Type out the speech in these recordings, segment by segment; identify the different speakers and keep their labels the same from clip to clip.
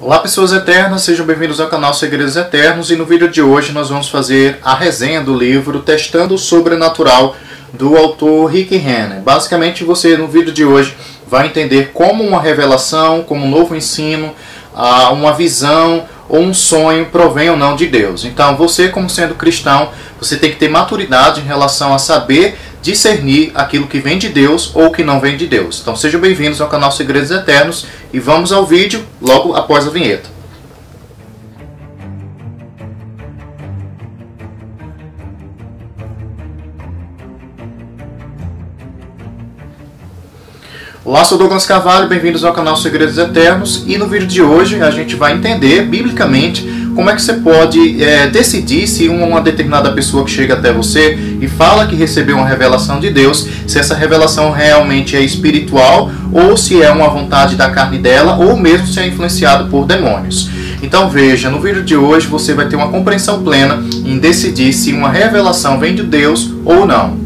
Speaker 1: Olá pessoas eternas, sejam bem-vindos ao canal Segredos Eternos, e no vídeo de hoje nós vamos fazer a resenha do livro Testando o Sobrenatural do autor Rick Renner. Basicamente você no vídeo de hoje vai entender como uma revelação, como um novo ensino, uma visão ou um sonho provém ou não de Deus. Então você, como sendo cristão, você tem que ter maturidade em relação a saber discernir aquilo que vem de Deus ou que não vem de Deus. Então sejam bem-vindos ao canal Segredos Eternos e vamos ao vídeo logo após a vinheta. Olá, sou Douglas Carvalho, bem-vindos ao canal Segredos Eternos, e no vídeo de hoje a gente vai entender biblicamente como é que você pode decidir se uma determinada pessoa que chega até você e fala que recebeu uma revelação de Deus, se essa revelação realmente é espiritual ou se é uma vontade da carne dela ou mesmo se é influenciado por demônios. Então veja, no vídeo de hoje você vai ter uma compreensão plena em decidir se uma revelação vem de Deus ou não.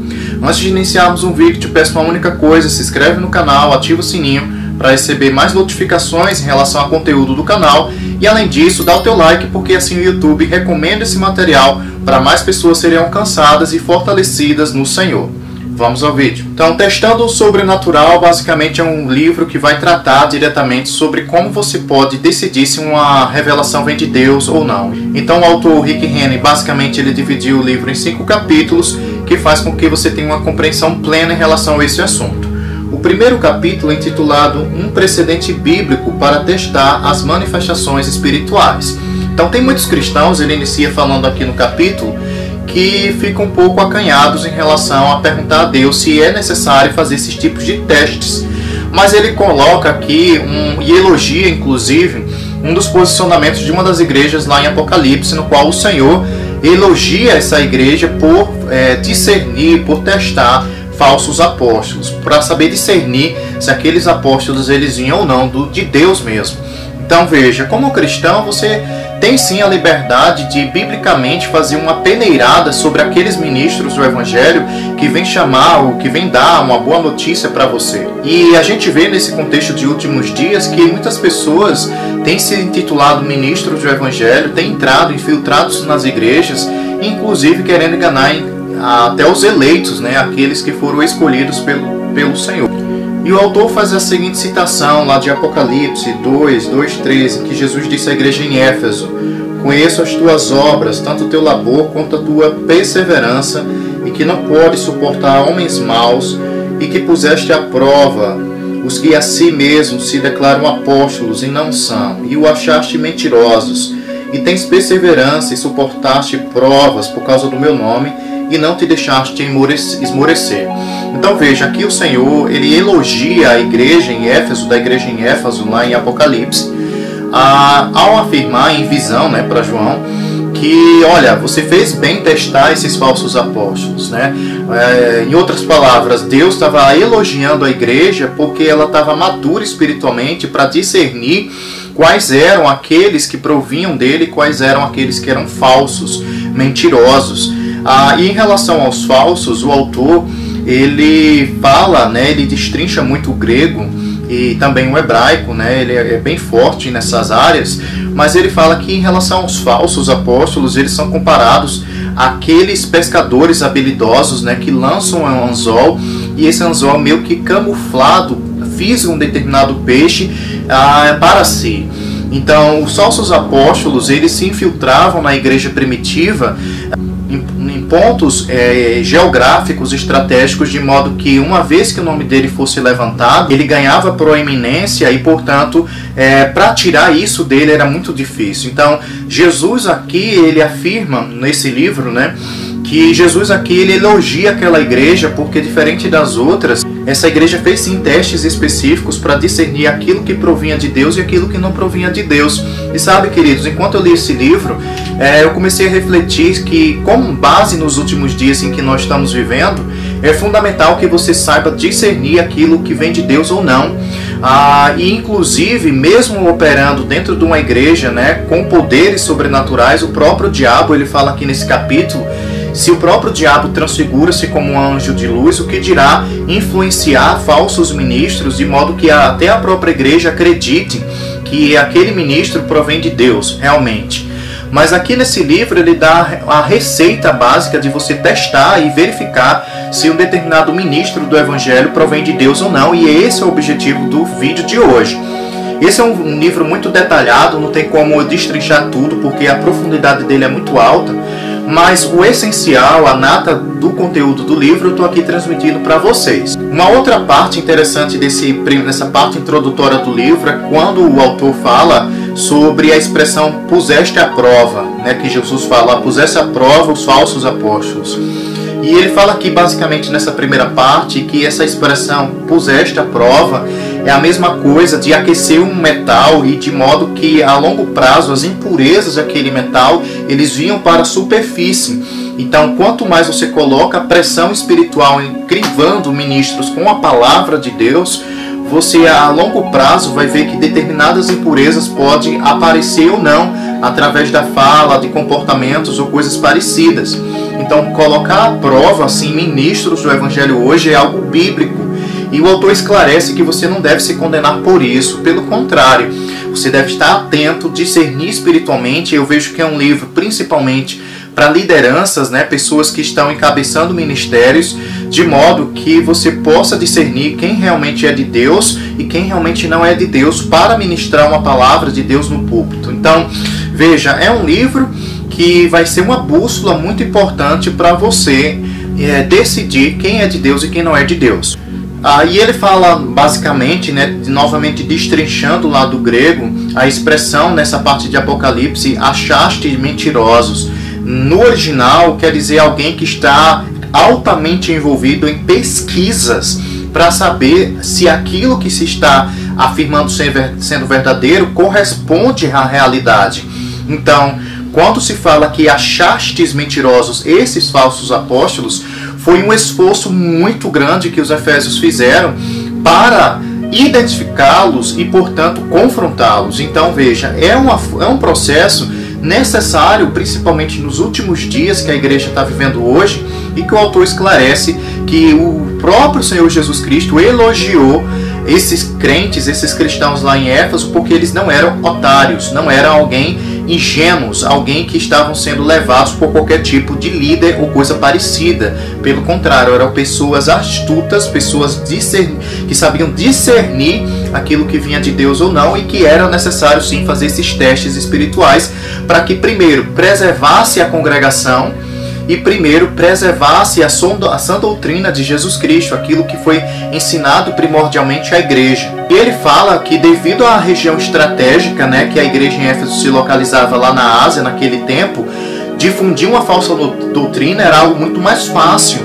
Speaker 1: Antes de iniciarmos um vídeo, te peço uma única coisa: se inscreve no canal, ativa o sininho para receber mais notificações em relação ao conteúdo do canal, e além disso, dá o teu like, porque assim o YouTube recomenda esse material para mais pessoas serem alcançadas e fortalecidas no Senhor. Vamos ao vídeo. Então, Testando o Sobrenatural basicamente é um livro que vai tratar diretamente sobre como você pode decidir se uma revelação vem de Deus ou não. Então o autor Rick Renner, basicamente ele dividiu o livro em 5 capítulos, que faz com que você tenha uma compreensão plena em relação a esse assunto. O primeiro capítulo é intitulado Um Precedente Bíblico para Testar as Manifestações Espirituais. Então tem muitos cristãos, ele inicia falando aqui no capítulo, que ficam um pouco acanhados em relação a perguntar a Deus se é necessário fazer esses tipos de testes. Mas ele coloca aqui e elogia inclusive um dos posicionamentos de uma das igrejas lá em Apocalipse, no qual o Senhor elogia essa igreja por discernir, por testar falsos apóstolos, para saber discernir se aqueles apóstolos eles vinham ou não de Deus mesmo. Então veja, como cristão você tem sim a liberdade de biblicamente fazer uma peneirada sobre aqueles ministros do Evangelho que vem chamar ou que vem dar uma boa notícia para você. E a gente vê nesse contexto de últimos dias que muitas pessoas têm se intitulado ministros do Evangelho, têm entrado infiltrados nas igrejas, inclusive querendo enganar até os eleitos, né, aqueles que foram escolhidos pelo Senhor. E o autor faz a seguinte citação lá de Apocalipse 2:13, que Jesus disse à igreja em Éfeso: Conheço as tuas obras, tanto o teu labor quanto a tua perseverança, e que não podes suportar homens maus, e que puseste à prova os que a si mesmos se declaram apóstolos e não são, e o achaste mentirosos, e tens perseverança e suportaste provas por causa do meu nome, e não te deixaste esmorecer. Então veja, aqui o Senhor ele elogia a igreja em Éfeso, da igreja em Éfeso, lá em Apocalipse, ao afirmar em visão, né, para João, que olha, você fez bem testar esses falsos apóstolos, né? Em outras palavras, Deus estava elogiando a igreja porque ela estava madura espiritualmente para discernir quais eram aqueles que provinham dele e quais eram aqueles que eram falsos, mentirosos. E em relação aos falsos, o autor ele fala, né, ele destrincha muito o grego e também o hebraico, né, ele é bem forte nessas áreas, mas ele fala que em relação aos falsos apóstolos, eles são comparados àqueles pescadores habilidosos, né, que lançam um anzol, e esse anzol meio que camuflado fisga um determinado peixe para si. Então os falsos apóstolos eles se infiltravam na igreja primitiva em pontos geográficos estratégicos, de modo que uma vez que o nome dele fosse levantado, ele ganhava proeminência e, portanto, para tirar isso dele era muito difícil. Então, Jesus aqui, ele afirma nesse livro, né, que Jesus aqui ele elogia aquela igreja porque, diferente das outras, essa igreja fez sim testes específicos para discernir aquilo que provinha de Deus e aquilo que não provinha de Deus. E sabe, queridos, enquanto eu li esse livro, eu comecei a refletir que, como base nos últimos dias em que nós estamos vivendo, é fundamental que você saiba discernir aquilo que vem de Deus ou não. E inclusive, mesmo operando dentro de uma igreja, né, com poderes sobrenaturais, o próprio diabo, ele fala aqui nesse capítulo, se o próprio diabo transfigura-se como um anjo de luz, o que dirá influenciar falsos ministros, de modo que até a própria igreja acredite que aquele ministro provém de Deus, realmente. Mas aqui nesse livro ele dá a receita básica de você testar e verificar se um determinado ministro do Evangelho provém de Deus ou não, e esse é o objetivo do vídeo de hoje. Esse é um livro muito detalhado, não tem como eu destrinchar tudo, porque a profundidade dele é muito alta, mas o essencial, a nata do conteúdo do livro, eu estou aqui transmitindo para vocês. Uma outra parte interessante nessa parte introdutória do livro é quando o autor fala sobre a expressão puseste à prova, né, que Jesus fala, puseste à prova os falsos apóstolos. E ele fala aqui basicamente nessa primeira parte que essa expressão puseste à prova é a mesma coisa de aquecer um metal e de modo que a longo prazo as impurezas daquele metal eles vinham para a superfície. Então quanto mais você coloca a pressão espiritual crivando ministros com a palavra de Deus, você a longo prazo vai ver que determinadas impurezas podem aparecer ou não através da fala, de comportamentos ou coisas parecidas. Então colocar à prova assim ministros do Evangelho hoje é algo bíblico. E o autor esclarece que você não deve se condenar por isso, pelo contrário, você deve estar atento, discernir espiritualmente. Eu vejo que é um livro principalmente para lideranças, né, pessoas que estão encabeçando ministérios, de modo que você possa discernir quem realmente é de Deus e quem realmente não é de Deus para ministrar uma palavra de Deus no púlpito. Então, veja, é um livro que vai ser uma bússola muito importante para você decidir quem é de Deus e quem não é de Deus. E ele fala basicamente, né, novamente destrinchando lá do grego, a expressão nessa parte de Apocalipse, achaste mentirosos. No original quer dizer alguém que está altamente envolvido em pesquisas para saber se aquilo que se está afirmando sendo verdadeiro corresponde à realidade. Então, quando se fala que achastes mentirosos esses falsos apóstolos, foi um esforço muito grande que os efésios fizeram para identificá-los e, portanto, confrontá-los. Então, veja, é um processo necessário, principalmente nos últimos dias que a igreja está vivendo hoje, e que o autor esclarece que o próprio Senhor Jesus Cristo elogiou esses crentes, esses cristãos lá em Éfeso, porque eles não eram otários, não eram alguém ingênuos, alguém que estavam sendo levados por qualquer tipo de líder ou coisa parecida. Pelo contrário, eram pessoas astutas, pessoas que sabiam discernir aquilo que vinha de Deus ou não, e que era necessário sim fazer esses testes espirituais para que primeiro preservasse a congregação e primeiro preservasse a sã doutrina de Jesus Cristo, aquilo que foi ensinado primordialmente à igreja. E ele fala que devido à região estratégica, né, que a igreja em Éfeso se localizava lá na Ásia naquele tempo, difundir uma falsa doutrina era algo muito mais fácil,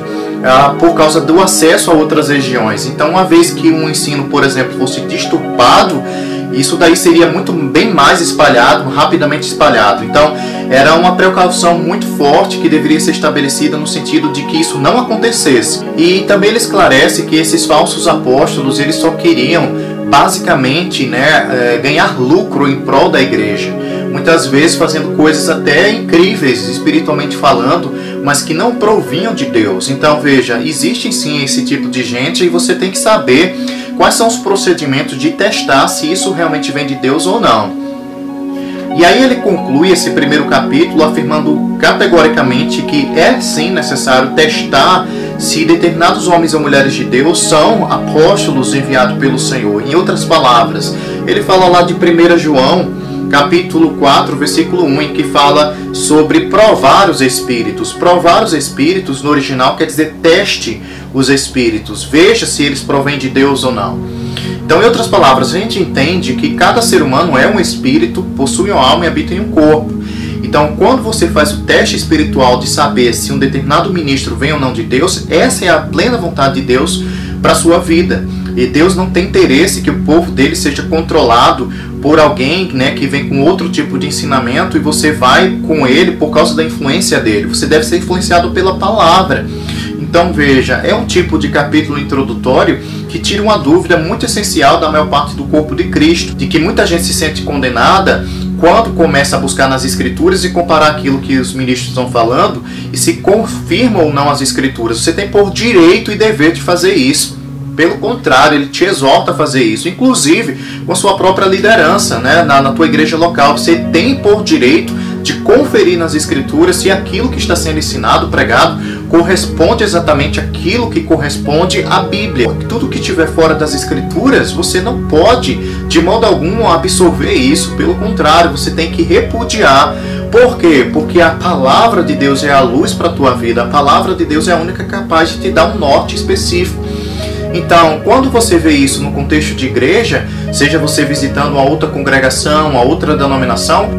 Speaker 1: por causa do acesso a outras regiões. Então, uma vez que um ensino, por exemplo, fosse disturbado, isso daí seria bem mais espalhado, rapidamente espalhado. Então, era uma precaução muito forte que deveria ser estabelecida no sentido de que isso não acontecesse. E também ele esclarece que esses falsos apóstolos, eles só queriam, basicamente, né, ganhar lucro em prol da igreja. Muitas vezes fazendo coisas até incríveis, espiritualmente falando, mas que não provinham de Deus. Então, veja, existe sim esse tipo de gente e você tem que saber quais são os procedimentos de testar se isso realmente vem de Deus ou não. E aí ele conclui esse primeiro capítulo afirmando categoricamente que é sim necessário testar se determinados homens ou mulheres de Deus são apóstolos enviados pelo Senhor. Em outras palavras, ele fala lá de 1 João, capítulo 4, versículo 1, em que fala sobre provar os espíritos. Provar os espíritos, no original, quer dizer teste os espíritos. Veja se eles provêm de Deus ou não. Então, em outras palavras, a gente entende que cada ser humano é um espírito, possui uma alma e habita em um corpo. Então, quando você faz o teste espiritual de saber se um determinado ministro vem ou não de Deus, essa é a plena vontade de Deus para a sua vida. E Deus não tem interesse que o povo dele seja controlado por alguém, né, que vem com outro tipo de ensinamento e você vai com ele por causa da influência dele. Você deve ser influenciado pela palavra. Então veja, é um tipo de capítulo introdutório que tira uma dúvida muito essencial da maior parte do corpo de Cristo, de que muita gente se sente condenada quando começa a buscar nas escrituras e comparar aquilo que os ministros estão falando e se confirma ou não as escrituras. Você tem por direito e dever de fazer isso. Pelo contrário, ele te exorta a fazer isso, inclusive com a sua própria liderança, né? Na tua igreja local. Você tem por direito de conferir nas escrituras se aquilo que está sendo ensinado, pregado, corresponde exatamente àquilo que corresponde à Bíblia. Tudo que estiver fora das escrituras, você não pode de modo algum absorver isso. Pelo contrário, você tem que repudiar. Por quê? Porque a palavra de Deus é a luz para a tua vida. A palavra de Deus é a única capaz de te dar um norte específico. Então, quando você vê isso no contexto de igreja, seja você visitando uma outra congregação, uma outra denominação,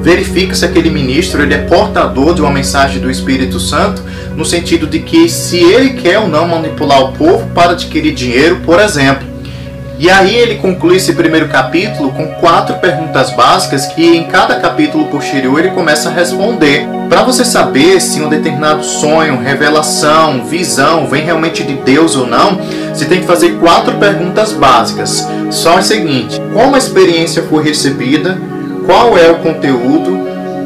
Speaker 1: verifica se aquele ministro ele é portador de uma mensagem do Espírito Santo, no sentido de que se ele quer ou não manipular o povo para adquirir dinheiro, por exemplo. E aí ele conclui esse primeiro capítulo com 4 perguntas básicas que em cada capítulo posterior ele começa a responder. Para você saber se um determinado sonho, revelação, visão vem realmente de Deus ou não, você tem que fazer 4 perguntas básicas. São as seguintes: como a experiência foi recebida? Qual é o conteúdo?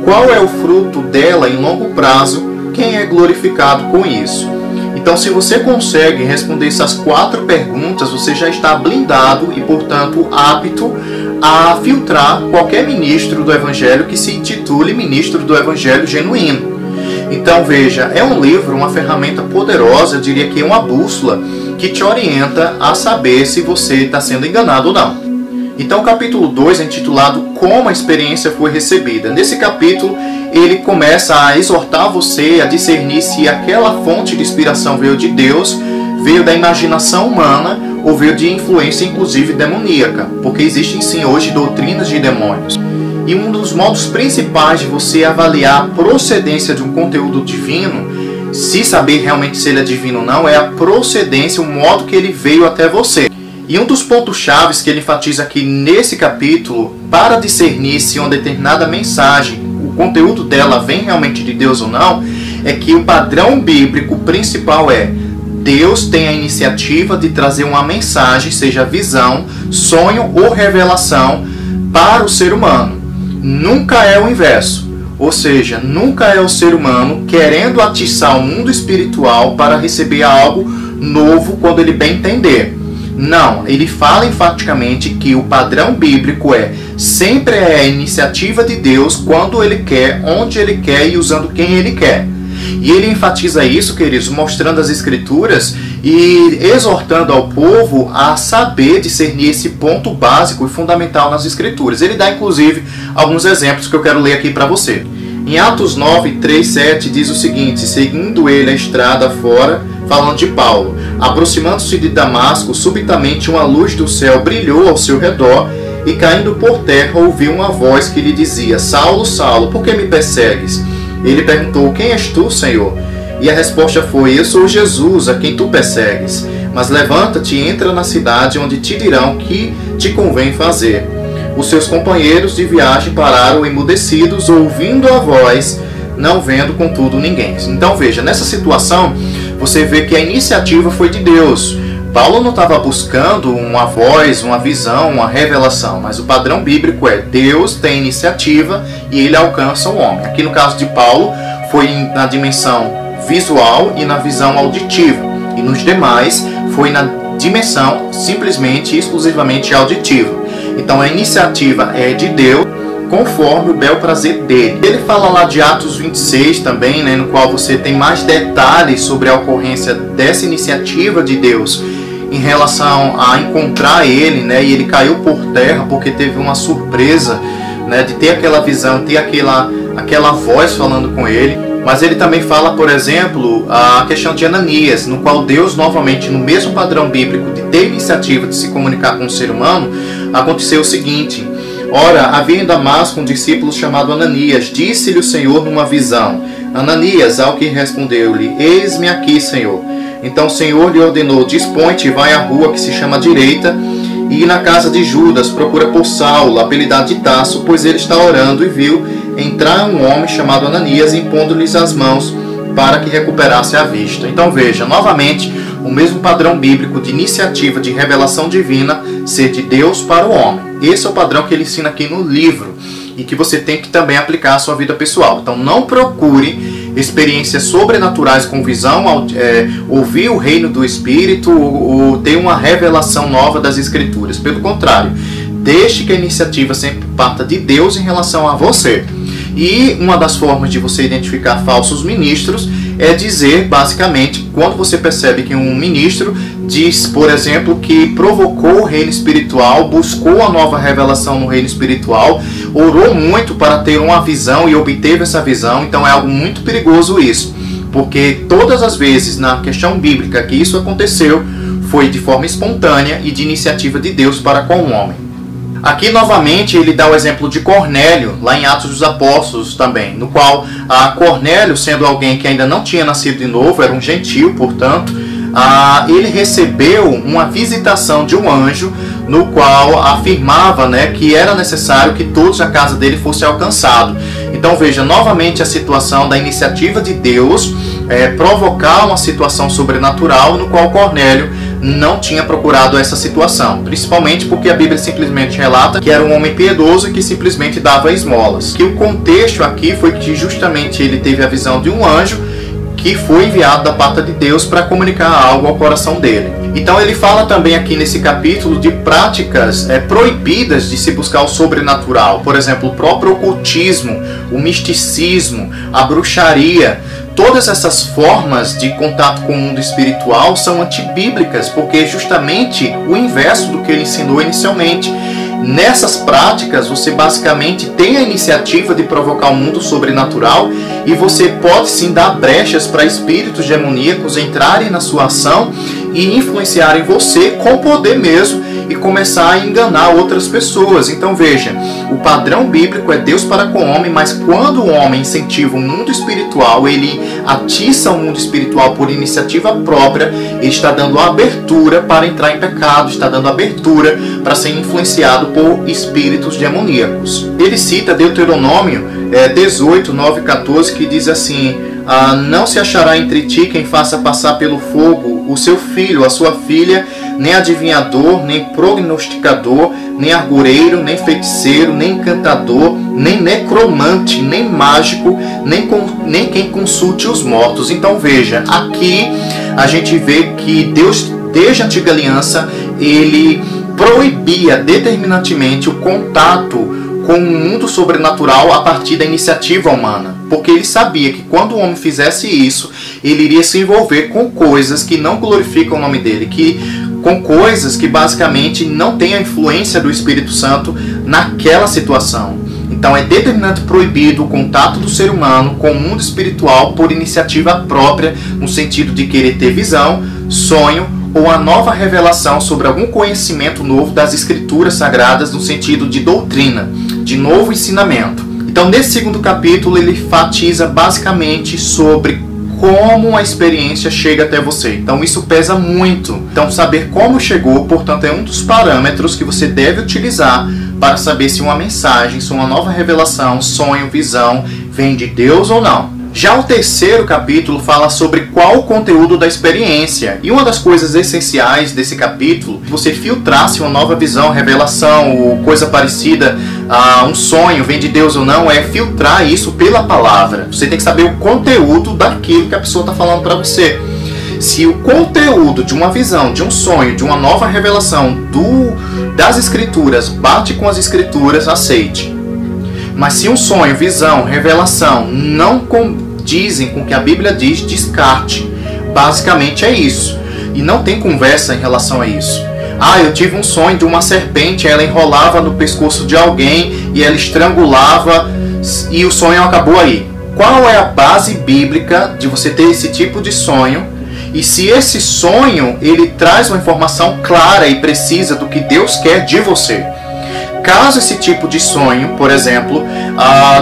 Speaker 1: Qual é o fruto dela em longo prazo? Quem é glorificado com isso? Então, se você consegue responder essas 4 perguntas, você já está blindado e, portanto, apto a filtrar qualquer ministro do Evangelho que se intitule ministro do Evangelho genuíno. Então, veja, é um livro, uma ferramenta poderosa, eu diria que é uma bússola que te orienta a saber se você está sendo enganado ou não. Então, o capítulo 2 é intitulado Como a Experiência Foi Recebida. Nesse capítulo, ele começa a exortar você a discernir se aquela fonte de inspiração veio de Deus, veio da imaginação humana ou veio de influência, inclusive, demoníaca. Porque existem, sim, hoje doutrinas de demônios. E um dos modos principais de você avaliar a procedência de um conteúdo divino, se saber realmente se ele é divino ou não, é a procedência, o modo que ele veio até você. E um dos pontos chaves que ele enfatiza aqui nesse capítulo, para discernir se uma determinada mensagem, o conteúdo dela vem realmente de Deus ou não, é que o padrão bíblico principal é: Deus tem a iniciativa de trazer uma mensagem, seja visão, sonho ou revelação, para o ser humano. Nunca é o inverso. Ou seja, nunca é o ser humano querendo atiçar o mundo espiritual para receber algo novo quando ele bem entender. Não, ele fala enfaticamente que o padrão bíblico sempre é a iniciativa de Deus quando ele quer, onde ele quer e usando quem ele quer. E ele enfatiza isso, queridos, mostrando as escrituras e exortando ao povo a saber discernir esse ponto básico e fundamental nas escrituras. Ele dá inclusive alguns exemplos que eu quero ler aqui para você. Em Atos 9, 3, 7 diz o seguinte: seguindo ele a estrada fora, falando de Paulo, aproximando-se de Damasco, subitamente uma luz do céu brilhou ao seu redor, e caindo por terra ouviu uma voz que lhe dizia: Saulo, Saulo, por que me persegues? Ele perguntou: quem és tu, Senhor? E a resposta foi: eu sou Jesus, a quem tu persegues. Mas levanta-te e entra na cidade, onde te dirão que te convém fazer. Os seus companheiros de viagem pararam emudecidos, ouvindo a voz, não vendo contudo ninguém. Então veja, nessa situação, você vê que a iniciativa foi de Deus. Paulo não estava buscando uma voz, uma visão, uma revelação, mas o padrão bíblico é: Deus tem iniciativa e ele alcança o homem. Aqui no caso de Paulo, foi na dimensão visual e na visão auditiva. E nos demais, foi na dimensão simplesmente e exclusivamente auditiva. Então a iniciativa é de Deus, conforme o bel prazer dele. Ele fala lá de Atos 26 também, né, no qual você tem mais detalhes sobre a ocorrência dessa iniciativa de Deus em relação a encontrar ele, né, e ele caiu por terra porque teve uma surpresa, né, de ter aquela visão, ter aquela voz falando com ele. Mas ele também fala, por exemplo, a questão de Ananias, no qual Deus, novamente, no mesmo padrão bíblico de ter iniciativa de se comunicar com o ser humano, aconteceu o seguinte: ora, havia em Damasco um discípulo chamado Ananias. Disse-lhe o Senhor numa visão: Ananias, ao que respondeu-lhe: eis-me aqui, Senhor. Então o Senhor lhe ordenou: dispõe-te e vai à rua que se chama Direita, e na casa de Judas procura por Saulo, apelidado de Tarso, pois ele está orando, e viu entrar um homem chamado Ananias, impondo-lhes as mãos para que recuperasse a vista. Então veja, novamente, o mesmo padrão bíblico de iniciativa de revelação divina ser de Deus para o homem. Esse é o padrão que ele ensina aqui no livro e que você tem que também aplicar à sua vida pessoal. Então não procure experiências sobrenaturais com visão, ouvir o reino do Espírito ou ter uma revelação nova das Escrituras. Pelo contrário, deixe que a iniciativa sempre parta de Deus em relação a você. E uma das formas de você identificar falsos ministros é dizer, basicamente, quando você percebe que um ministro diz, por exemplo, que provocou o reino espiritual, buscou a nova revelação no reino espiritual, orou muito para ter uma visão e obteve essa visão. Então é algo muito perigoso isso, porque todas as vezes na questão bíblica que isso aconteceu, foi de forma espontânea e de iniciativa de Deus para com o homem. Aqui novamente ele dá o exemplo de Cornélio, lá em Atos dos Apóstolos também, no qual Cornélio, sendo alguém que ainda não tinha nascido de novo, era um gentio, portanto, ele recebeu uma visitação de um anjo, no qual afirmava, né, que era necessário que todos a casa dele fossem alcançados. Então veja novamente a situação da iniciativa de Deus provocar uma situação sobrenatural, no qual Cornélio não tinha procurado essa situação, principalmente porque a Bíblia simplesmente relata que era um homem piedoso e que simplesmente dava esmolas. Que o contexto aqui foi que justamente ele teve a visão de um anjo que foi enviado da parte de Deus para comunicar algo ao coração dele. Então ele fala também aqui nesse capítulo de práticas proibidas de se buscar o sobrenatural. Por exemplo, o próprio ocultismo, o misticismo, a bruxaria. Todas essas formas de contato com o mundo espiritual são antibíblicas, porque é justamente o inverso do que ele ensinou inicialmente. Nessas práticas, você basicamente tem a iniciativa de provocar o mundo sobrenatural e você pode sim dar brechas para espíritos demoníacos entrarem na sua ação e influenciarem você com poder mesmo e começar a enganar outras pessoas. Então veja, o padrão bíblico é Deus para com o homem, mas quando o homem incentiva o mundo espiritual, ele atiça o mundo espiritual por iniciativa própria, ele está dando abertura para entrar em pecado, está dando abertura para ser influenciado por espíritos demoníacos. Ele cita Deuteronômio 18, 9 e 14, que diz assim: não se achará entre ti quem faça passar pelo fogo o seu filho, a sua filha, nem adivinhador, nem prognosticador, nem argureiro, nem feiticeiro, nem encantador, nem necromante, nem mágico, nem quem consulte os mortos. Então veja, aqui a gente vê que Deus, desde a antiga aliança, ele proibia determinantemente o contato com o mundo sobrenatural a partir da iniciativa humana, porque ele sabia que quando o homem fizesse isso, ele iria se envolver com coisas que não glorificam o nome dele, com coisas que basicamente não têm a influência do Espírito Santo naquela situação. Então é determinante proibido o contato do ser humano com o mundo espiritual por iniciativa própria, no sentido de querer ter visão, sonho ou a nova revelação sobre algum conhecimento novo das Escrituras Sagradas, no sentido de doutrina, de novo ensinamento. Então, nesse segundo capítulo, ele enfatiza basicamente sobre como a experiência chega até você. Então, isso pesa muito. Então, saber como chegou, portanto, é um dos parâmetros que você deve utilizar para saber se uma mensagem, se uma nova revelação, sonho, visão, vem de Deus ou não. Já o terceiro capítulo fala sobre qual o conteúdo da experiência. E uma das coisas essenciais desse capítulo, você filtrar se uma nova visão, revelação ou coisa parecida a um sonho vem de Deus ou não, é filtrar isso pela palavra. Você tem que saber o conteúdo daquilo que a pessoa está falando para você. Se o conteúdo de uma visão, de um sonho, de uma nova revelação das Escrituras bate com as Escrituras, aceite. Mas se um sonho, visão, revelação não condizem com o que a Bíblia diz, descarte. Basicamente é isso. E não tem conversa em relação a isso. Eu tive um sonho de uma serpente, ela enrolava no pescoço de alguém e ela estrangulava e o sonho acabou aí. Qual é a base bíblica de você ter esse tipo de sonho? E se esse sonho ele traz uma informação clara e precisa do que Deus quer de você? Caso esse tipo de sonho, por exemplo,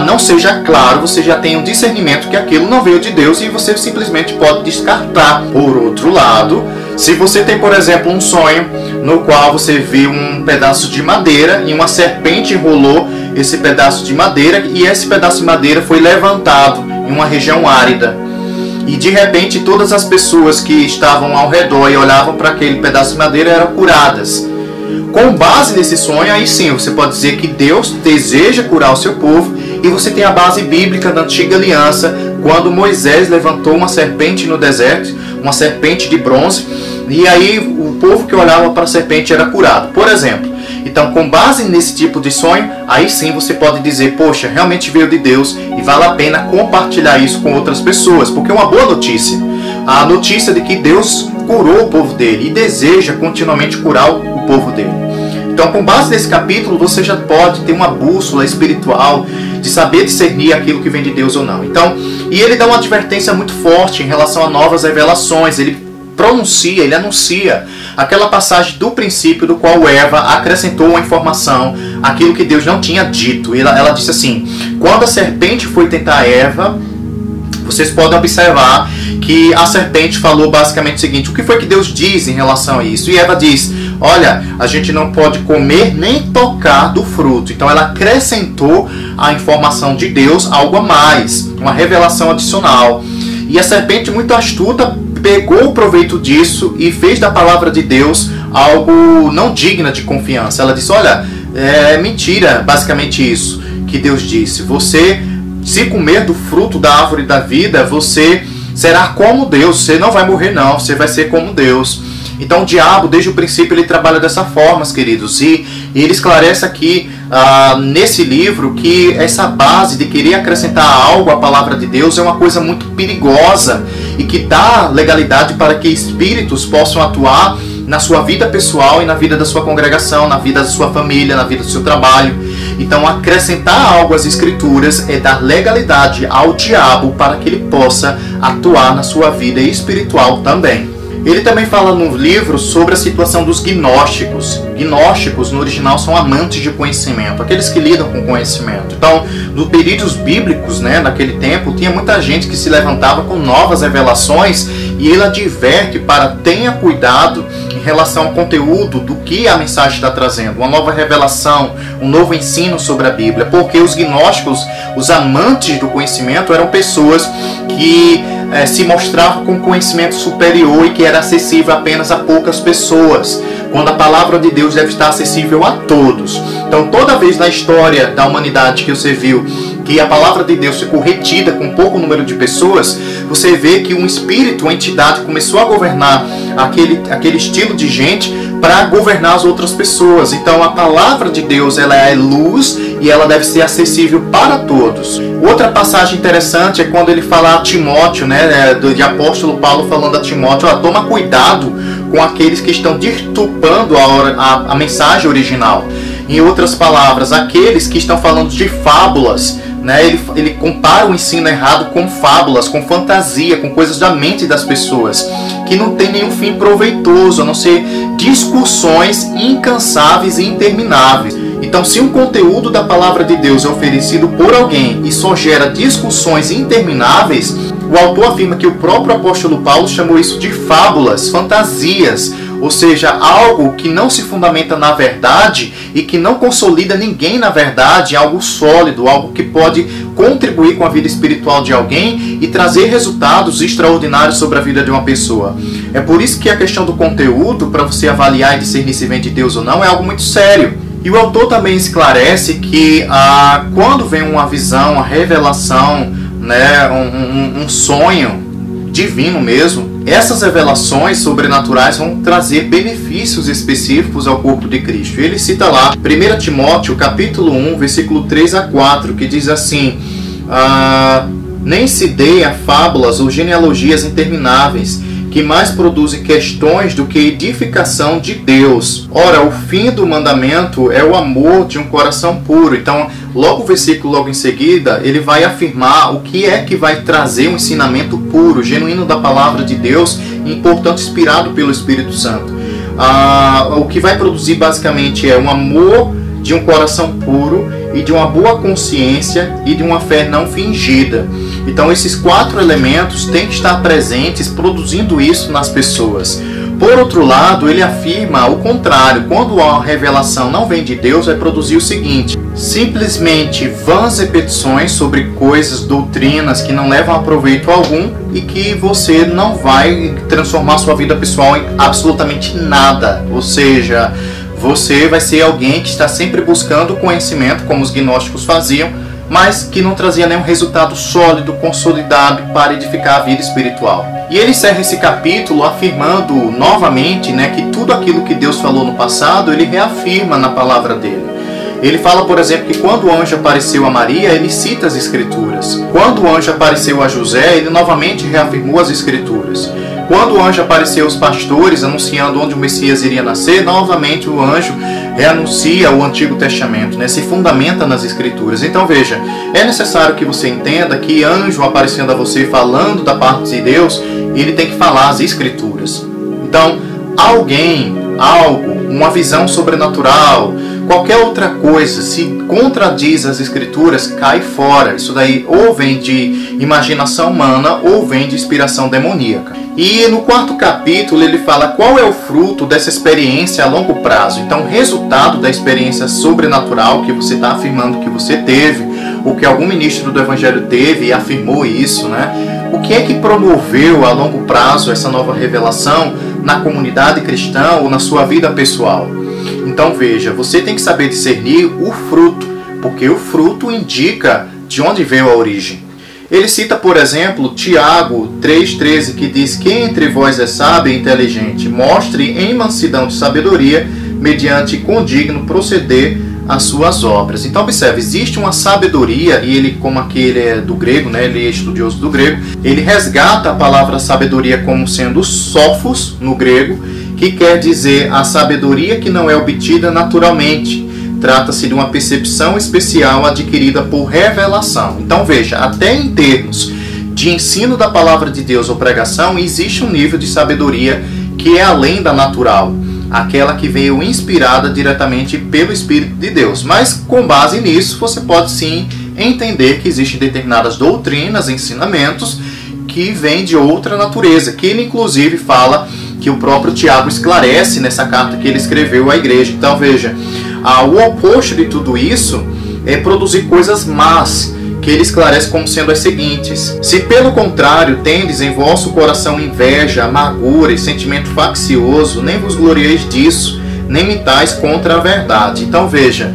Speaker 1: não seja claro, você já tem um discernimento que aquilo não veio de Deus e você simplesmente pode descartar. Por outro lado, se você tem, por exemplo, um sonho no qual você viu um pedaço de madeira e uma serpente enrolou esse pedaço de madeira e esse pedaço de madeira foi levantado em uma região árida. E de repente todas as pessoas que estavam ao redor e olhavam para aquele pedaço de madeira eram curadas. Com base nesse sonho, aí sim, você pode dizer que Deus deseja curar o seu povo E você tem a base bíblica da Antiga Aliança, quando Moisés levantou uma serpente no deserto, uma serpente de bronze, e aí o povo que olhava para a serpente era curado, por exemplo. Então, com base nesse tipo de sonho, aí sim você pode dizer, poxa, realmente veio de Deus e vale a pena compartilhar isso com outras pessoas, porque é uma boa notícia. A notícia de que Deus curou o povo dele e deseja continuamente curar o povo dele. Então, com base nesse capítulo, você já pode ter uma bússola espiritual de saber discernir aquilo que vem de Deus ou não. Então, e ele dá uma advertência muito forte em relação a novas revelações. Ele pronuncia, ele anuncia aquela passagem do princípio do qual Eva acrescentou uma informação, aquilo que Deus não tinha dito. Ela disse assim, quando a serpente foi tentar Eva, vocês podem observar que a serpente falou basicamente o seguinte, o que foi que Deus diz em relação a isso? E Eva diz, olha, a gente não pode comer nem tocar do fruto. Então ela acrescentou à informação de Deus algo a mais, uma revelação adicional. E a serpente, muito astuta, pegou o proveito disso e fez da palavra de Deus algo não digna de confiança. Ela disse, olha, é mentira, basicamente isso que Deus disse. Você, se comer do fruto da árvore da vida, você será como Deus, você não vai morrer não, você vai ser como Deus. Então o diabo, desde o princípio, ele trabalha dessa forma, queridos. E ele esclarece aqui, nesse livro, que essa base de querer acrescentar algo à palavra de Deus é uma coisa muito perigosa e que dá legalidade para que espíritos possam atuar na sua vida pessoal e na vida da sua congregação, na vida da sua família, na vida do seu trabalho. Então acrescentar algo às escrituras é dar legalidade ao diabo para que ele possa atuar na sua vida espiritual também. Ele também fala no livro sobre a situação dos gnósticos. Gnósticos, no original, são amantes de conhecimento, aqueles que lidam com conhecimento. Então, nos períodos bíblicos, naquele tempo, tinha muita gente que se levantava com novas revelações e ele adverte para tenha cuidado em relação ao conteúdo do que a mensagem está trazendo, uma nova revelação, um novo ensino sobre a Bíblia, porque os gnósticos, os amantes do conhecimento, eram pessoas que se mostravam com conhecimento superior e que era acessível apenas a poucas pessoas, quando a palavra de Deus deve estar acessível a todos. Então, toda vez na história da humanidade que você viu que a palavra de Deus ficou retida com pouco número de pessoas, você vê que um espírito, uma entidade começou a governar aquele estilo de gente para governar as outras pessoas. Então a palavra de Deus, ela é luz e ela deve ser acessível para todos. Outra passagem interessante é quando ele fala a Timóteo, de apóstolo Paulo falando a Timóteo, toma cuidado com aqueles que estão deturpando a mensagem original. Em outras palavras, aqueles que estão falando de fábulas, ele compara o ensino errado com fábulas, com fantasia, com coisas da mente das pessoas, que não tem nenhum fim proveitoso, a não ser discussões incansáveis e intermináveis. Então, se um conteúdo da palavra de Deus é oferecido por alguém e só gera discussões intermináveis, o autor afirma que o próprio apóstolo Paulo chamou isso de fábulas, fantasias, ou seja, algo que não se fundamenta na verdade e que não consolida ninguém na verdade, algo sólido, algo que pode contribuir com a vida espiritual de alguém e trazer resultados extraordinários sobre a vida de uma pessoa. É por isso que a questão do conteúdo, para você avaliar e discernir se vem de Deus ou não, é algo muito sério. E o autor também esclarece que quando vem uma visão, uma revelação, um sonho divino mesmo, essas revelações sobrenaturais vão trazer benefícios específicos ao corpo de Cristo. Ele cita lá 1 Timóteo capítulo 1, versículo 3 a 4, que diz assim: nem se dê a fábulas ou genealogias intermináveis, que mais produzem questões do que edificação de Deus. Ora, o fim do mandamento é o amor de um coração puro. Então, logo o versículo logo em seguida, ele vai afirmar o que é que vai trazer um ensinamento puro, genuíno da palavra de Deus e, portanto, inspirado pelo Espírito Santo. O que vai produzir basicamente é um amor de um coração puro e de uma boa consciência e de uma fé não fingida. Então esses 4 elementos têm que estar presentes, produzindo isso nas pessoas. Por outro lado, ele afirma o contrário. Quando a revelação não vem de Deus, vai produzir o seguinte: simplesmente vãs repetições sobre coisas, doutrinas que não levam a proveito algum e que você não vai transformar sua vida pessoal em absolutamente nada. Ou seja, você vai ser alguém que está sempre buscando conhecimento, como os gnósticos faziam, mas que não trazia nenhum resultado sólido, consolidado para edificar a vida espiritual. E ele encerra esse capítulo afirmando novamente, né, que tudo aquilo que Deus falou no passado, ele reafirma na palavra dele. Ele fala, por exemplo, que quando o anjo apareceu a Maria, ele cita as Escrituras. Quando o anjo apareceu a José, ele novamente reafirmou as Escrituras. Quando o anjo apareceu aos pastores, anunciando onde o Messias iria nascer, novamente o anjo reanuncia o Antigo Testamento, né? Se fundamenta nas Escrituras. Então veja, é necessário que você entenda que anjo aparecendo a você falando da parte de Deus, ele tem que falar as Escrituras. Então, alguém, algo, uma visão sobrenatural, qualquer outra coisa, se contradiz as Escrituras, cai fora. Isso daí ou vem de imaginação humana ou vem de inspiração demoníaca. E no quarto capítulo ele fala qual é o fruto dessa experiência a longo prazo. Então, o resultado da experiência sobrenatural que você está afirmando que você teve, ou que algum ministro do Evangelho teve e afirmou isso, né? O que é que promoveu a longo prazo essa nova revelação na comunidade cristã ou na sua vida pessoal? Então veja, você tem que saber discernir o fruto, porque o fruto indica de onde veio a origem. Ele cita, por exemplo, Tiago 3,13, que diz: quem entre vós é sábio e inteligente, mostre em mansidão de sabedoria, mediante condigno proceder as suas obras. Então observe, existe uma sabedoria, e ele, como aqui ele é do grego, né, ele é estudioso do grego, ele resgata a palavra sabedoria como sendo sophos no grego, que quer dizer a sabedoria que não é obtida naturalmente. Trata-se de uma percepção especial adquirida por revelação. Então veja, até em termos de ensino da palavra de Deus ou pregação, existe um nível de sabedoria que é além da natural, aquela que veio inspirada diretamente pelo Espírito de Deus. Mas com base nisso, você pode sim entender que existem determinadas doutrinas, ensinamentos que vêm de outra natureza, que ele inclusive fala que o próprio Tiago esclarece nessa carta que ele escreveu à igreja. Então veja, o oposto de tudo isso é produzir coisas más, que ele esclarece como sendo as seguintes: se pelo contrário tendes em vosso coração inveja, amargura e sentimento faccioso, nem vos glorieis disso, nem mitais contra a verdade. Então veja,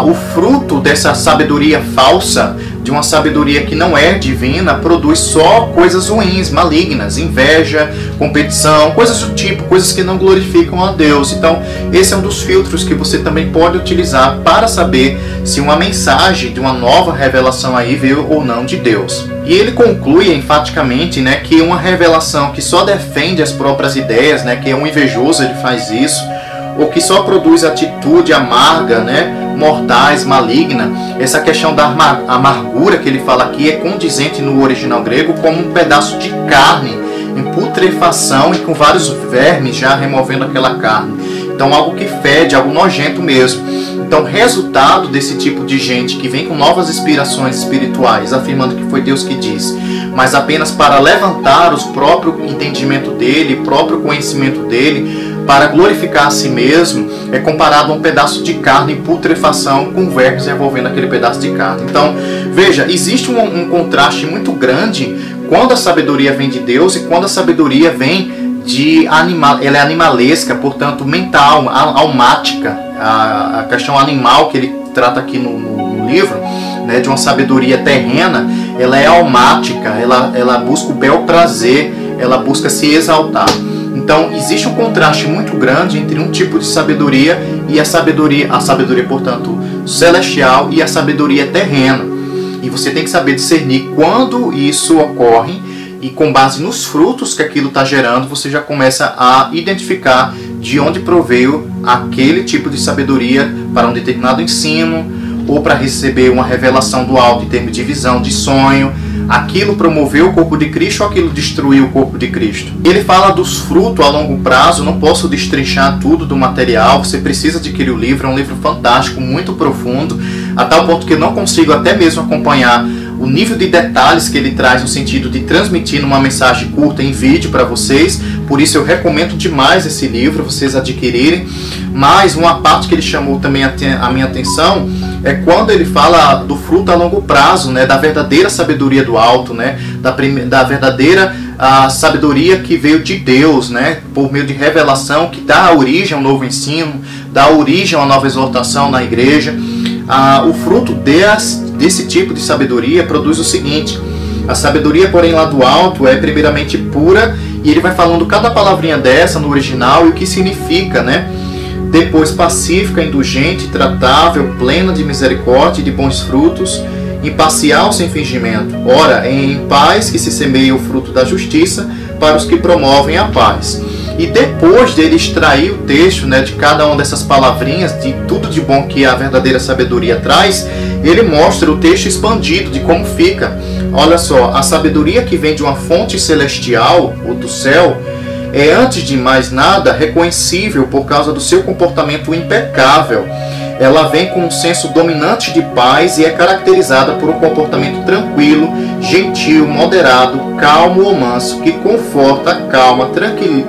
Speaker 1: o fruto dessa sabedoria falsa, de uma sabedoria que não é divina, produz só coisas ruins, malignas, inveja, competição, coisas do tipo, coisas que não glorificam a Deus. Então esse é um dos filtros que você também pode utilizar para saber se uma mensagem de uma nova revelação aí veio ou não de Deus. E ele conclui enfaticamente, né, que uma revelação que só defende as próprias ideias, né, que é um invejoso, ele faz isso, ou que só produz atitude amarga, né, mortais, maligna, essa questão da amargura que ele fala aqui é condizente no original grego como um pedaço de carne em putrefação e com vários vermes já removendo aquela carne. Então algo que fede, algo nojento mesmo. Então resultado desse tipo de gente que vem com novas inspirações espirituais, afirmando que foi Deus que disse, mas apenas para levantar o próprio entendimento dele, próprio conhecimento dele, para glorificar a si mesmo, é comparado a um pedaço de carne em putrefação com vermes envolvendo aquele pedaço de carne. Então, veja, existe um contraste muito grande quando a sabedoria vem de Deus e quando a sabedoria vem de animal. Ela é animalesca, portanto, mental, almática. A questão animal que ele trata aqui no livro, né, de uma sabedoria terrena, ela é almática, ela busca o bel prazer, ela busca se exaltar. Então existe um contraste muito grande entre um tipo de sabedoria e a sabedoria, portanto, celestial, e a sabedoria terrena. E você tem que saber discernir quando isso ocorre, e com base nos frutos que aquilo está gerando, você já começa a identificar de onde proveio aquele tipo de sabedoria para um determinado ensino, ou para receber uma revelação do alto em termos de visão, de sonho. Aquilo promoveu o corpo de Cristo ou aquilo destruiu o corpo de Cristo? Ele fala dos frutos a longo prazo. Não posso destrinchar tudo do material, você precisa adquirir o livro. É um livro fantástico, muito profundo, a tal ponto que eu não consigo até mesmo acompanhar o nível de detalhes que ele traz no sentido de transmitir numa mensagem curta em vídeo para vocês. Por isso eu recomendo demais esse livro, vocês adquirirem. Mas uma parte que ele chamou também a minha atenção é quando ele fala do fruto a longo prazo, né, da verdadeira sabedoria do alto, né, da verdadeira sabedoria que veio de Deus, né, por meio de revelação, que dá origem a um novo ensino, dá origem a uma nova exortação na igreja. o fruto desse tipo de sabedoria produz o seguinte: a sabedoria, porém, lá do alto é primeiramente pura, e ele vai falando cada palavrinha dessa no original e o que significa, né? Depois, pacífica, indulgente, tratável, plena de misericórdia e de bons frutos, imparcial, sem fingimento. Ora, é em paz que se semeia o fruto da justiça para os que promovem a paz. E depois dele extrair o texto, né, de cada uma dessas palavrinhas, de tudo de bom que a verdadeira sabedoria traz, ele mostra o texto expandido de como fica. Olha só, a sabedoria que vem de uma fonte celestial, ou do céu, é, antes de mais nada, reconhecível por causa do seu comportamento impecável. Ela vem com um senso dominante de paz e é caracterizada por um comportamento tranquilo, gentil, moderado, calmo ou manso, que conforta, acalma,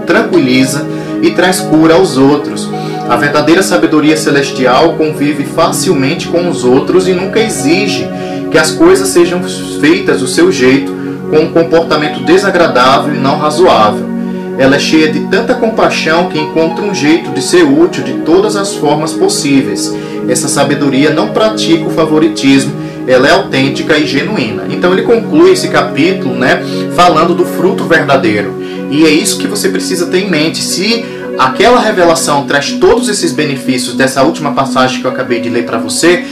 Speaker 1: tranquiliza e traz cura aos outros. A verdadeira sabedoria celestial convive facilmente com os outros e nunca exige que as coisas sejam feitas do seu jeito, com um comportamento desagradável e não razoável. Ela é cheia de tanta compaixão que encontra um jeito de ser útil de todas as formas possíveis. Essa sabedoria não pratica o favoritismo, ela é autêntica e genuína. Então ele conclui esse capítulo, né, falando do fruto verdadeiro. E é isso que você precisa ter em mente. Se aquela revelação traz todos esses benefícios dessa última passagem que eu acabei de ler para você,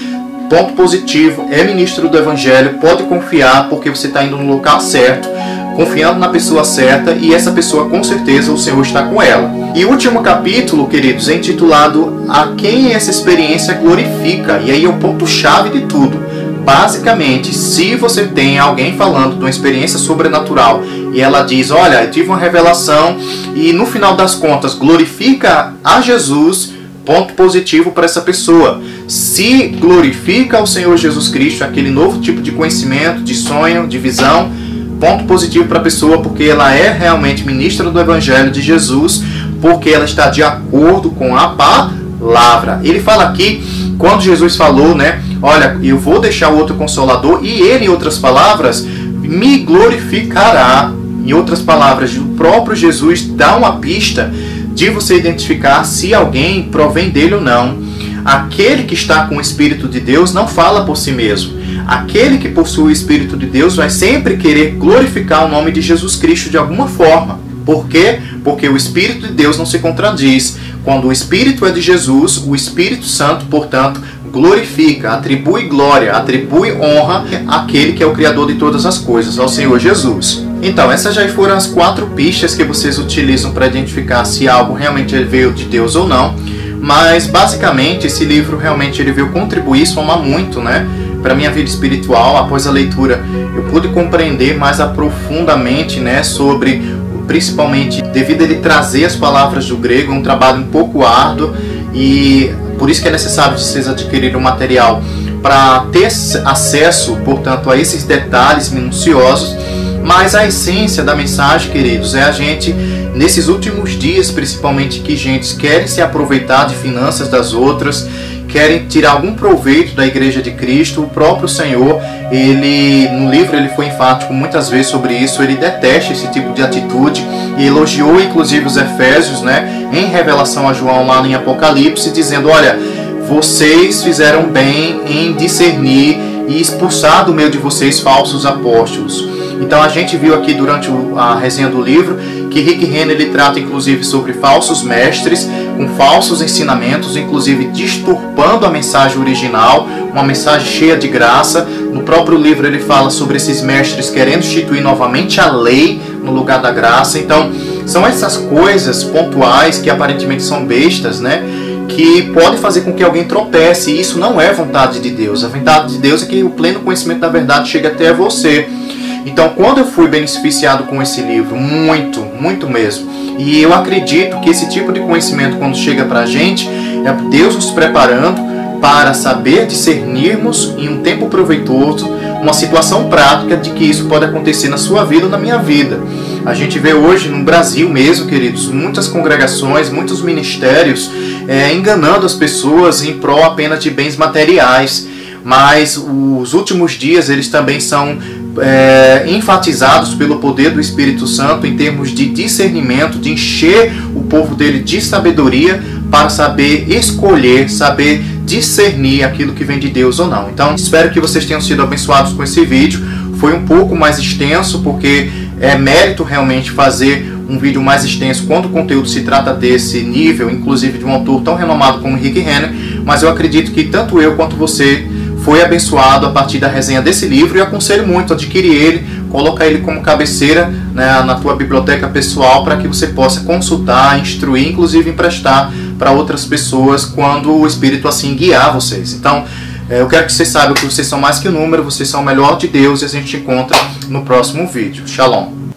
Speaker 1: ponto positivo, é ministro do Evangelho, pode confiar, porque você está indo no local certo, confiando na pessoa certa, e essa pessoa, com certeza, o Senhor está com ela. E o último capítulo, queridos, é intitulado A Quem Essa Experiência Glorifica. E aí é o ponto-chave de tudo. Basicamente, se você tem alguém falando de uma experiência sobrenatural e ela diz, olha, eu tive uma revelação e no final das contas glorifica a Jesus, ponto positivo para essa pessoa. Se glorifica ao Senhor Jesus Cristo, aquele novo tipo de conhecimento, de sonho, de visão, ponto positivo para a pessoa, porque ela é realmente ministra do Evangelho de Jesus, porque ela está de acordo com a palavra. Ele fala aqui, quando Jesus falou, né, olha, eu vou deixar o outro Consolador, e ele, em outras palavras, me glorificará. Em outras palavras, o próprio Jesus dá uma pista de você identificar se alguém provém dele ou não. Aquele que está com o Espírito de Deus não fala por si mesmo. Aquele que possui o Espírito de Deus vai sempre querer glorificar o nome de Jesus Cristo de alguma forma. Por quê? Porque o Espírito de Deus não se contradiz. Quando o Espírito é de Jesus, o Espírito Santo, portanto, glorifica, atribui glória, atribui honra àquele que é o Criador de todas as coisas, ao Senhor Jesus. Então, essas já foram as 4 pistas que vocês utilizam para identificar se algo realmente veio de Deus ou não. Mas, basicamente, esse livro realmente ele veio contribuir, somar muito, né, para a minha vida espiritual. Após a leitura, eu pude compreender mais aprofundadamente, né, sobre, principalmente, devido a ele trazer as palavras do grego, um trabalho um pouco árduo, e por isso que é necessário vocês adquirirem o material para ter acesso, portanto, a esses detalhes minuciosos. Mas a essência da mensagem, queridos, é a gente, nesses últimos dias, principalmente, que gente querem se aproveitar de finanças das outras, querem tirar algum proveito da Igreja de Cristo. O próprio Senhor, ele, no livro, ele foi enfático muitas vezes sobre isso. Ele detesta esse tipo de atitude e elogiou, inclusive, os Efésios, né, em revelação a João lá em Apocalipse, dizendo, olha, vocês fizeram bem em discernir e expulsar do meio de vocês falsos apóstolos. Então a gente viu aqui durante a resenha do livro que Rick Renner ele trata inclusive sobre falsos mestres com falsos ensinamentos, inclusive distorpando a mensagem original, uma mensagem cheia de graça. No próprio livro ele fala sobre esses mestres querendo instituir novamente a lei no lugar da graça. Então são essas coisas pontuais que aparentemente são bestas, né, que pode fazer com que alguém tropece, e isso não é vontade de Deus. A vontade de Deus é que o pleno conhecimento da verdade chegue até você. Então, quando eu fui beneficiado com esse livro, muito mesmo, e eu acredito que esse tipo de conhecimento, quando chega pra gente, é Deus nos preparando para saber discernirmos em um tempo proveitoso uma situação prática de que isso pode acontecer na sua vida ou na minha vida. A gente vê hoje no Brasil mesmo, queridos, muitas congregações, muitos ministérios enganando as pessoas em prol apenas de bens materiais. Mas os últimos dias eles também são enfatizados pelo poder do Espírito Santo em termos de discernimento, de encher o povo dele de sabedoria para saber escolher, saber discernir aquilo que vem de Deus ou não. Então, espero que vocês tenham sido abençoados com esse vídeo. Foi um pouco mais extenso, porque é mérito realmente fazer um vídeo mais extenso quando o conteúdo se trata desse nível, inclusive de um autor tão renomado como Rick Renner, mas eu acredito que tanto eu quanto você foi abençoado a partir da resenha desse livro, e aconselho muito, adquire ele, coloca ele como cabeceira, né, na tua biblioteca pessoal, para que você possa consultar, instruir, inclusive emprestar para outras pessoas quando o Espírito assim guiar vocês. Então, eu quero que vocês saibam que vocês são mais que um número, vocês são o melhor de Deus, e a gente se encontra no próximo vídeo. Shalom!